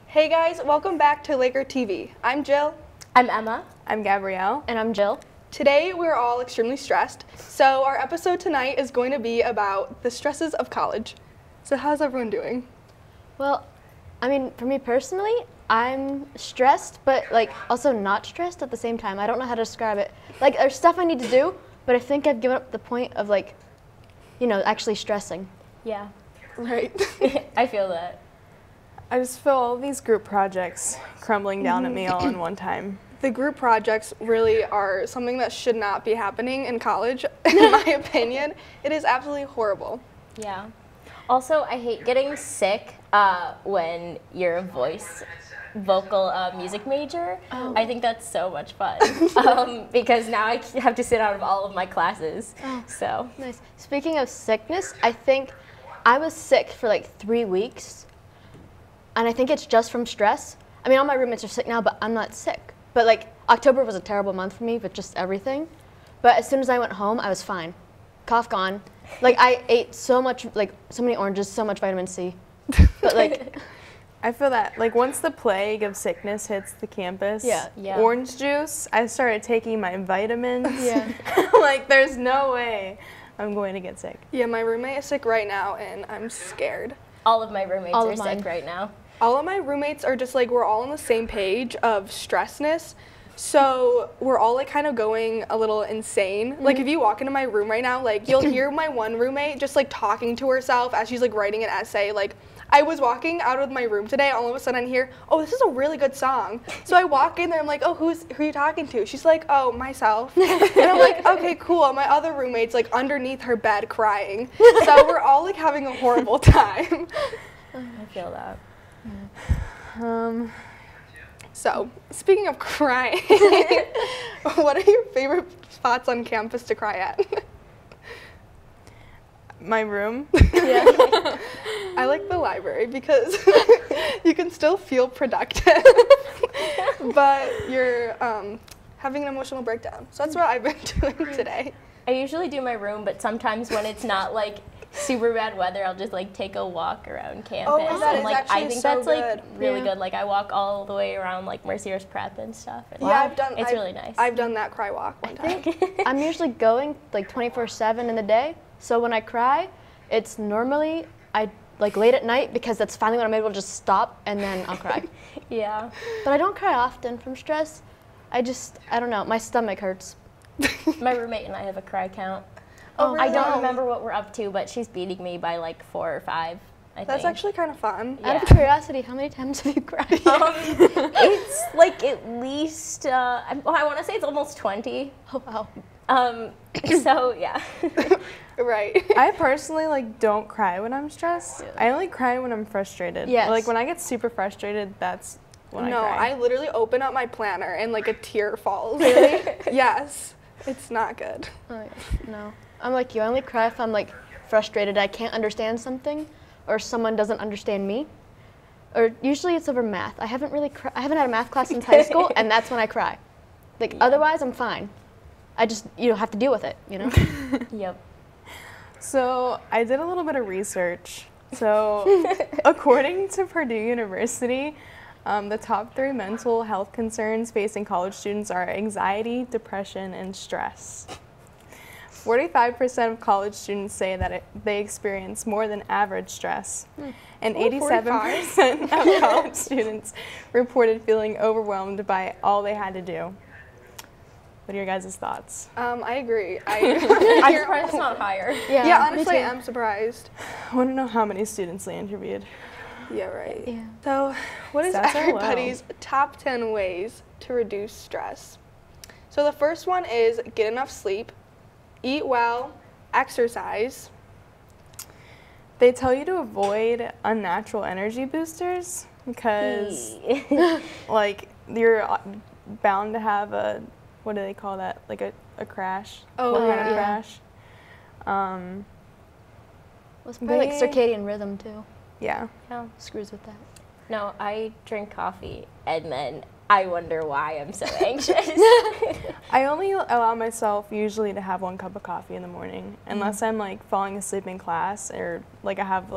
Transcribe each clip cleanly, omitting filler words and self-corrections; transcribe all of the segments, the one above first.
Hey guys, welcome back to Laker TV. I'm Jill. I'm Emma. I'm Gabrielle. And I'm Jill. Today we're all extremely stressed, so our episode tonight is going to be about the stresses of college. So how's everyone doing? Well, I mean, for me personally, I'm stressed, but also not stressed at the same time. I don't know how to describe it. There's stuff I need to do, but I think I've given up the point of actually stressing. Yeah, Right. I feel that. I just feel all these group projects crumbling down at me all in one time. The group projects really are something that should not be happening in college, in my opinion. It is absolutely horrible. Yeah. Also, I hate getting sick when you're a vocal music major. Oh. I think that's so much fun because now I have to sit out of all of my classes. Oh. So Nice. Speaking of sickness, I think I was sick for 3 weeks, and I think it's just from stress. I mean, all my roommates are sick now, but I'm not sick. But October was a terrible month for me with just everything. But as soon as I went home, I was fine. Cough gone. I ate so much, so many oranges, so much vitamin C. But I feel that once the plague of sickness hits the campus, Yeah. orange juice, I started taking my vitamins. Yeah. There's no way I'm going to get sick. Yeah, my roommate is sick right now and I'm scared. all of my roommates All are of mine. sick right now. All of my roommates are just we're all on the same page of stressness. So we're all kind of going a little insane. If you walk into my room right now, you'll hear my one roommate just talking to herself as she's writing an essay. I was walking out of my room today, all of a sudden I hear, oh, this is a really good song. So I walk in there, I'm like, oh, who are you talking to? She's like, oh, myself. And I'm like, okay, cool. My other roommate's underneath her bed crying. So we're all having a horrible time. I feel that. So, speaking of crying, what are your favorite spots on campus to cry at? My room. I like the library because you can still feel productive, but you're having an emotional breakdown. So that's what I've been doing today. I usually do my room, but sometimes when it's not super bad weather, I'll just take a walk around campus. that and is actually I think so that's good. really Yeah. good. I walk all the way around Mercier's Prep and stuff. And Yeah, It's really nice. I've done that cry walk one time. I'm usually going 24/7 in the day. So when I cry, it's normally late at night because that's finally when I'm able to just stop and then I'll cry. Yeah. But I don't cry often from stress. I don't know, my stomach hurts. My roommate and I have a cry count. Oh, I don't really? remember what we're up to, but she's beating me by 4 or 5, I That's think. actually kind of fun. Out of Yeah. curiosity, how many times have you cried? It's at least, I want to say it's almost 20. Oh, wow. So, yeah. Right. I personally don't cry when I'm stressed. I only cry when I'm frustrated. Yes. When I get super frustrated, that's when No, I cry. I literally open up my planner and a tear falls. Really? Yes. It's not good. Oh, yeah. No. I'm like you. I only cry if I'm frustrated. I can't understand something, or someone doesn't understand me, or usually it's over math. I haven't had a math class since high school, and that's when I cry. Otherwise, I'm fine. I just have to deal with it. Yep. So I did a little bit of research. So according to Purdue University, the top 3 mental health concerns facing college students are anxiety, depression, and stress. 45% of college students say that they experience more than average stress. And 87% of college students reported feeling overwhelmed by all they had to do. What are your guys' thoughts? I agree. I'm surprised it's not higher. Yeah, me honestly, too. I am surprised. I want to know how many students they interviewed. Yeah, right. Yeah. So, what is Stats are low. everybody's top 10 ways to reduce stress? So, the first one is get enough sleep, eat well, exercise. They tell you to avoid unnatural energy boosters because you're bound to have a, what do they call that? A crash. Oh, What kind of yeah. crash? Well, it's probably They- circadian rhythm too. Yeah. No, Screws with that. no, I drink coffee, and then I wonder why I'm so anxious. I only allow myself usually to have 1 cup of coffee in the morning, unless I'm falling asleep in class or I have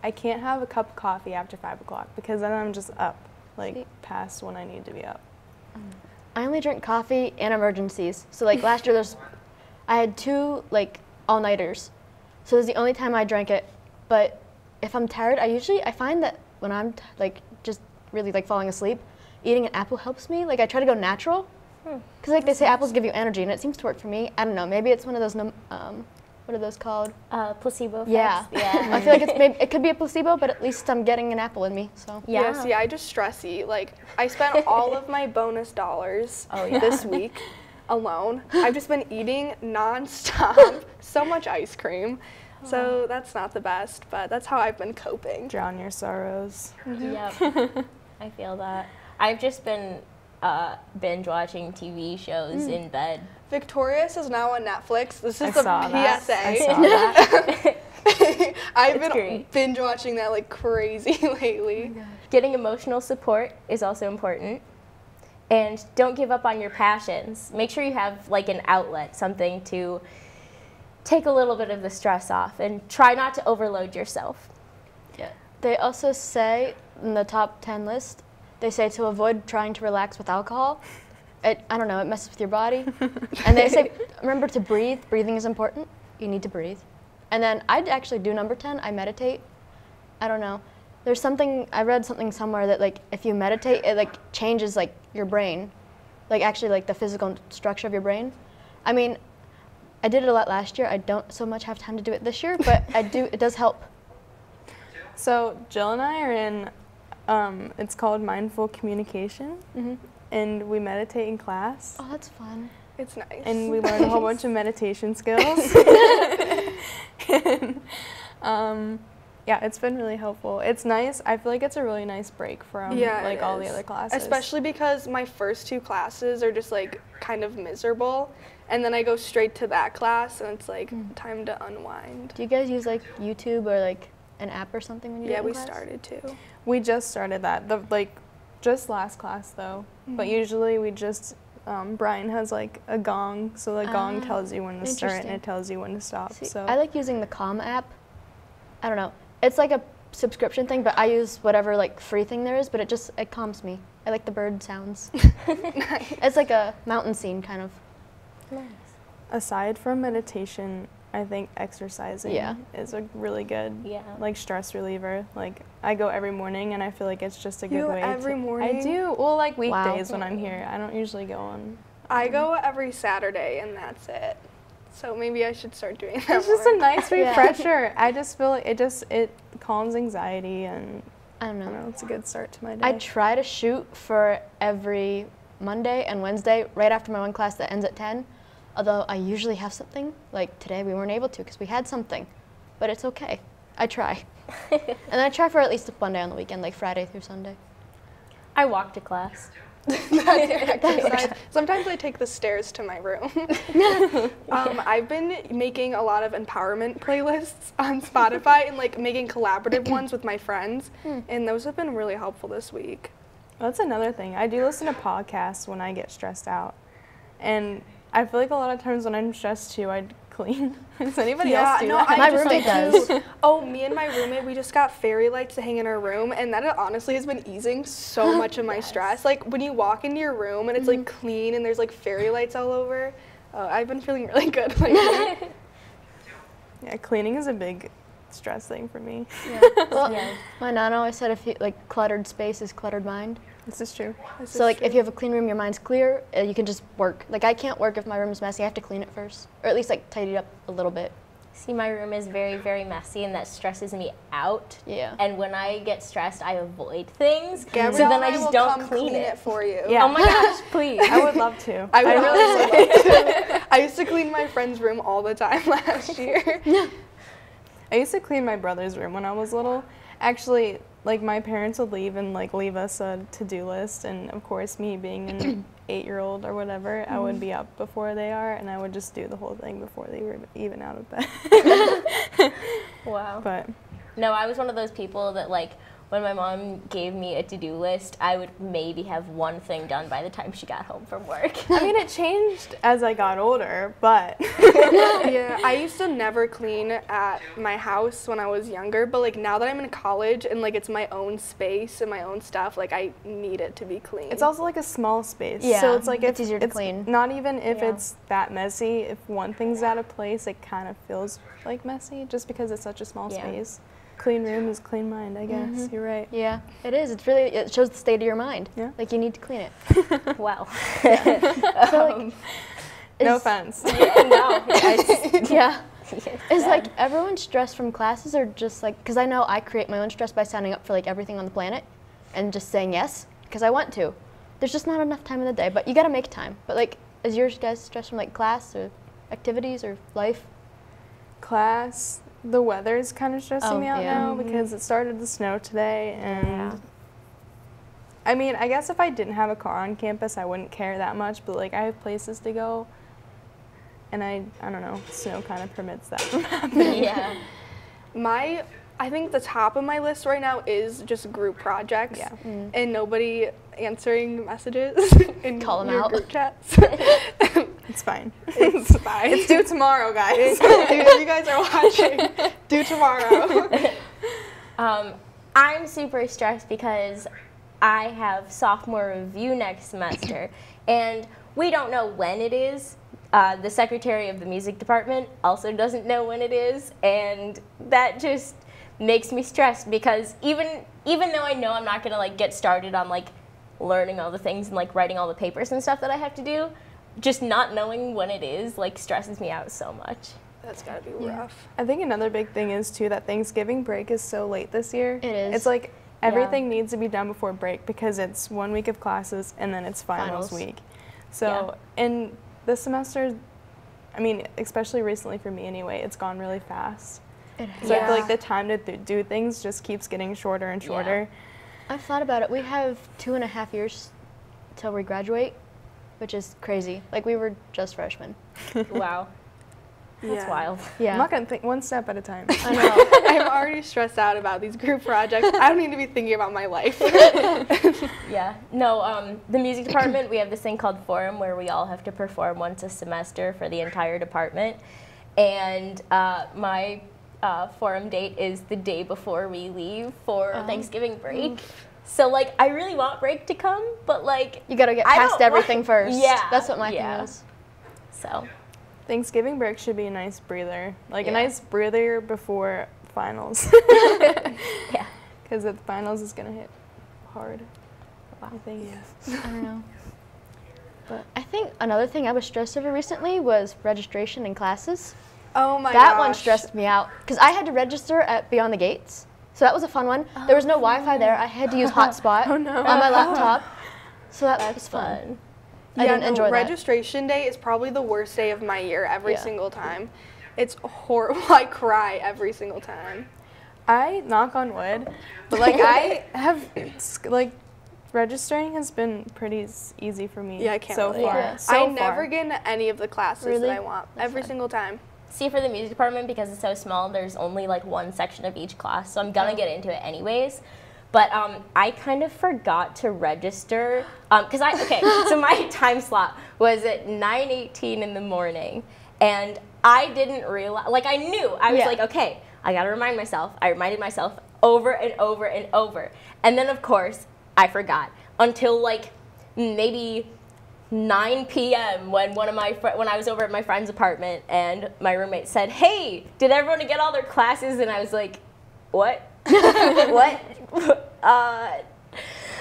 I can't have a cup of coffee after 5 o'clock because then I'm just up, like See? past when I need to be up. I only drink coffee in emergencies. So like last year I had 2 like all-nighters. So it was the only time I drank it. But if I'm tired, I find that when I'm like just really like falling asleep, eating an apple helps me. Like I try to go natural. Because like they say apples give you energy and it seems to work for me. I don't know, maybe it's one of those, what are those called? Placebo effects. Yeah. Yeah. I feel like it could be a placebo, but at least I'm getting an apple in me, so. Yeah. See, I just stress eat. Like, I spent all of my bonus dollars this week alone. I've just been eating nonstop, so much ice cream. So that's not the best, but that's how I've been coping. Drown your sorrows. Yep. I feel that. I've just been binge watching TV shows in bed. Victorious is now on Netflix. This is I a saw that. PSA. I saw that. I've It's been great. binge watching that like crazy lately. Getting emotional support is also important. And don't give up on your passions. Make sure you have like an outlet, something to take a little bit of the stress off, and try not to overload yourself. Yeah. They also say in the top 10 list, they say to avoid trying to relax with alcohol. I don't know, it messes with your body. And they say, remember to breathe. Breathing is important. You need to breathe. And then I'd actually do number 10, I meditate. I don't know. There's something, I read something somewhere that like if you meditate, it like changes like your brain. Like actually like the physical structure of your brain. I mean, I did it a lot last year. I don't so much have time to do it this year, but it does help. So Jill and I are in, it's called Mindful Communication, and we meditate in class. Oh, that's fun. It's nice. And we learned a whole bunch of meditation skills. And, yeah, it's been really helpful. It's nice. I feel like it's a really nice break from like it all the is. other classes. Especially because my first 2 classes are just like kind of miserable, and then I go straight to that class, and it's like time to unwind. Do you guys use like YouTube or like an app or something when you do it Yeah, in we class? started to. We just started that. Just last class though. But usually we just Brian has like a gong, so the gong tells you when to start and interesting. it tells you when to stop. See, So I like using the Calm app. I don't know. It's like a subscription thing, but I use whatever like free thing there is, but it calms me. I like the bird sounds. It's like a mountain scene kind of. aside from meditation, I think exercising is a really good like stress reliever. Like I go every morning and I feel like it's just a good You way every to morning? I do. Well, like weekdays Wow. when I'm here. I don't usually go on. I go every Saturday, and that's it. So maybe I should start doing that It's just a more. nice Yeah. refresher. I just feel like it calms anxiety and I don't I know. don't know, it's a good start to my day. I try to shoot for every Monday and Wednesday right after my one class that ends at 10. Although I usually have something. Like today we weren't able to because we had something. But it's okay. I try. And I try for at least one day on the weekend, like Friday through Sunday. I walk to class. Exercise. Sometimes I take the stairs to my room. I've been making a lot of empowerment playlists on Spotify and like making collaborative ones with my friends, and those have been really helpful this week. That's another thing. I do listen to podcasts when I get stressed out. And I feel like a lot of times when I'm stressed too, I clean. Does anybody else do that? My just roommate do- does. Oh, me and my roommate, we just got fairy lights to hang in our room, and that honestly has been easing so much of my stress. Like when you walk into your room and it's like clean and there's like fairy lights all over, I've been feeling really good lately. Yeah, cleaning is a big stress thing for me. Well, Yeah. my nana always said if you like cluttered space is cluttered mind. This is true. So like if you have a clean room, your mind's clear, you can just work. Like I can't work if my room is messy. I have to clean it first, or at least like tidy it up a little bit. See, my room is very, very messy, and that stresses me out. Yeah. And when I get stressed, I avoid things. Gabrielle so then and I will just don't come clean it. for you. Yeah. Oh my gosh, please. I would love to. I would really love to. I used to clean my friend's room all the time last year. I used to clean my brother's room when I was little. Actually, like my parents would leave and like leave us a to-do list, and of course me being an 8-year-old or whatever, I would be up before they are, and I would just do the whole thing before they were even out of bed. Wow. But No, I was one of those people that like when my mom gave me a to-do list, I would maybe have one thing done by the time she got home from work. I mean, it changed as I got older, but Yeah, I used to never clean at my house when I was younger, but like now that I'm in college and like it's my own space and my own stuff, like I need it to be clean. it's also like a small space. Yeah, So it's like it's easier to clean. Not even if Yeah. it's that messy. If one thing's out of place, it kind of feels like messy just because it's such a small Yeah. space. Clean room is clean mind, I guess. You're right. Yeah, it is. It's really, it shows the state of your mind. Yeah. Like you need to clean it. Wow. So like, No is- offense. No, Yeah. Is like everyone stressed from classes or just like, because I know I create my own stress by signing up for like everything on the planet and just saying yes because I want to. There's just not enough time in the day, but you got to make time. But like, is yours guys stressed from like class or activities or life? Class, the weather's kind of stressing Oh, me out yeah. now because it started to snow today, and Yeah. I mean, I guess if I didn't have a car on campus, I wouldn't care that much. But like, I have places to go, and I don't know, snow kind of permits that from happening. Yeah. I think the top of my list right now is just group projects. Yeah. And nobody answering messages in Call 'em your out. group chats. It's fine. It's fine. It's due tomorrow, guys. If you guys are watching, do tomorrow. I'm super stressed because I have sophomore review next semester, and we don't know when it is. The secretary of the music department also doesn't know when it is, and that just makes me stressed because even though I know I'm not gonna like get started on like learning all the things and like writing all the papers and stuff that I have to do, just not knowing when it is like stresses me out so much. That's gotta be rough. I think another big thing is too that Thanksgiving break is so late this year. It is. It's like everything needs to be done before break because it's 1 week of classes and then it's finals week. So in this semester, I mean, especially recently for me anyway, it's gone really fast. So I feel like the time to do things just keeps getting shorter and shorter. I've thought about it. We have 2.5 years till we graduate, which is crazy. Like we were just freshmen. Wow, that's Yeah. wild. Yeah. I'm not gonna think one step at a time. I know. I'm already stressed out about these group projects. I don't need to be thinking about my life. Yeah. No, the music department, we have this thing called forum where we all have to perform once a semester for the entire department. And my forum date is the day before we leave for Thanksgiving break. So, like, I really want break to come, but, like, You gotta get I past don't everything want- first. Yeah, That's what my thing yeah. was. So, Thanksgiving break should be a nice breather, like a Yeah. nice breather before finals. yeah. Because the finals is gonna hit hard. Wow. I think. I don't know. But I think another thing I was stressed over recently was registration in classes. Oh my That one gosh. stressed me out because I had to register at Beyond the Gates. So that was a fun one. There was no Wi-Fi there. I had to use hotspot on my laptop. So that was fun. I Yeah, didn't no, enjoy that. registration day is probably the worst day of my year every Yeah. single time. It's horrible. I cry every single time. I knock on wood, but like I have like registering has been pretty easy for me. Yeah, I can't so believe far. it. So I far. never get into any of the classes Really? that I want every single time. See, for the music department, because it's so small, there's only like one section of each class, so I'm gonna get into it anyways. But I kind of forgot to register because so my time slot was at 9:18 in the morning, and I didn't realize, like I knew, I was Yeah. like, okay, I gotta remind myself. I reminded myself over and over and over, and then of course I forgot until like maybe 9 p.m. when when I was over at my friend's apartment and my roommate said, "Hey, did everyone get all their classes?" And I was like, "What? What?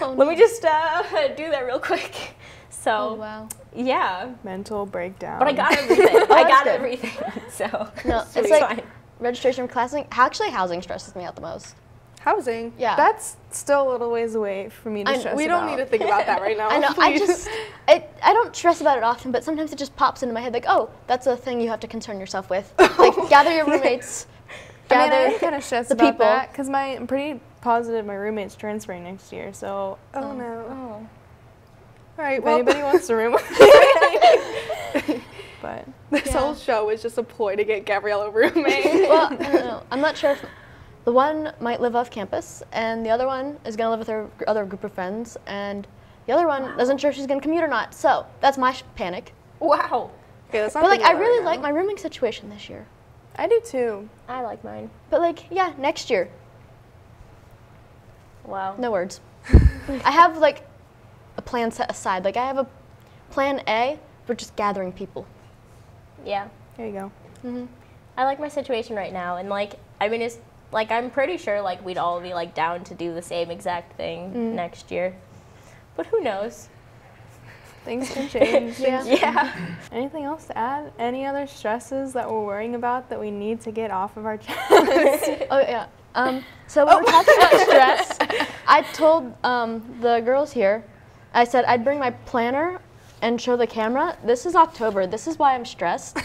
Let me just do that real quick." So Oh, wow. yeah, mental breakdown. but I got everything. I that's got good. everything. So No, it's it's like fine. registration for classing. Actually, housing stresses me out the most. Housing. Yeah. That's still a little ways away for me to I- stress We don't about. need to think about that right now. I know. Please. I don't stress about it often, but sometimes it just pops into my head like, oh, that's a thing you have to concern yourself with. Like, gather your roommates. I mean, Gather I'm kind of stressed the about people. that because I'm pretty positive my roommate's transferring next year. So Oh no. Oh. All right. if Well, anybody wants to room with me, but this Yeah. whole show is just a ploy to get Gabrielle a roommate. Well, I don't know. I'm not sure if The one might live off campus, and the other one is gonna live with her other group of friends, and the other one isn't sure if she's gonna commute or not. So that's my panic. Wow. Okay, that's not But like, thinking I about it really right like now. my rooming situation this year. I do too. I like mine. But like, yeah, next year. Wow. No words. I have like a plan set aside. Like I have a plan A for just gathering people. Yeah. There you go. I like my situation right now, and like, I mean, it's like I'm pretty sure like we'd all be like down to do the same exact thing next year, but who knows? Things can change. Yeah. Anything else to add? Any other stresses that we're worrying about that we need to get off of our chest? Oh yeah. So when we're talking about stress, I told the girls here, I said I'd bring my planner and show the camera. This is October. This is why I'm stressed.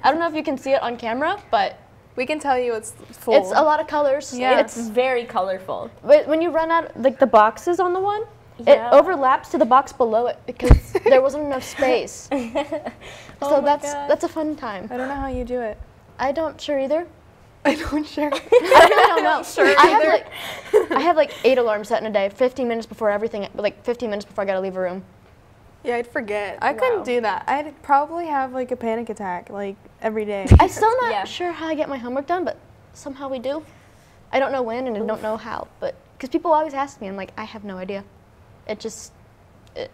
I don't know if you can see it on camera, but We can tell you it's full. it's a lot of colors. Yeah. It's very colorful. But when you run out, like the boxes on the one, Yeah. it overlaps to the box below it because there wasn't enough space. So my that's God. that's a fun time. I don't know how you do it. I don't sure either. I don't share. I really don't know. I have like 8 alarms set in a day, 15 minutes before everything, like 15 minutes before I gotta leave a room. Yeah, I'd forget. I Wow. couldn't do that. I'd probably have like a panic attack like every day. I'm still not Yeah. sure how I get my homework done, but somehow we do. I don't know when and I don't know how, but because people always ask me, I'm like, I have no idea. It just, I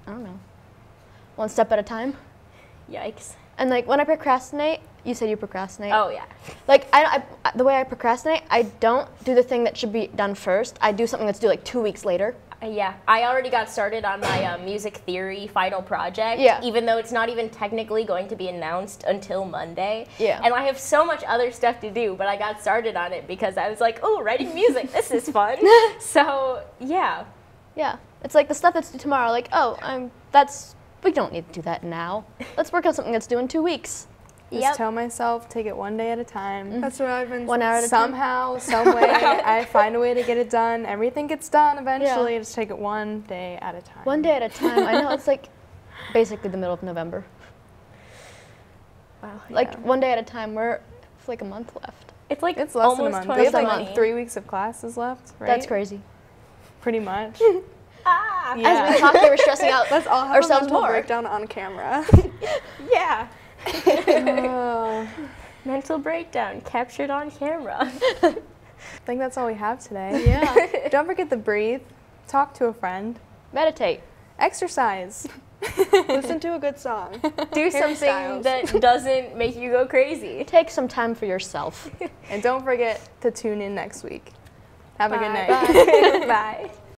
don't know. One step at a time. Yikes. And like when I procrastinate, you said you procrastinate. Oh yeah. Like the way I procrastinate, I don't do the thing that should be done first. I do something that's due like 2 weeks later. Yeah, I already got started on my music theory final project, Yeah. even though it's not even technically going to be announced until Monday. Yeah. And I have so much other stuff to do, but I got started on it because I was like, oh, writing music, this is fun. So, yeah. Yeah, it's like the stuff that's due tomorrow. Like, oh, we don't need to do that now. Let's work on something that's due in 2 weeks. Just tell myself, take it one day at a time. That's what I've been. 1 hour at a time. Somehow, some way, I find a way to get it done. Everything gets done eventually. Just take it one day at a time. 1 day at a time. I know it's like basically the middle of November. Wow. Like 1 day at a time. It's like a month left. It's like It's less than a almost month. We have like 2020. 3 weeks of classes left, right? That's crazy. Pretty much. Ah, Yeah. As we talk, they were stressing out Let's all have ourselves a mental more. breakdown on camera. yeah. Oh, Mental breakdown captured on camera. I think that's all we have today. Yeah. Don't forget to breathe. Talk to a friend. Meditate. Exercise. Listen to a good song. Do something Styles. that doesn't make you go crazy. Take some time for yourself. And don't forget to tune in next week. Have a good Bye. night. Bye. Bye.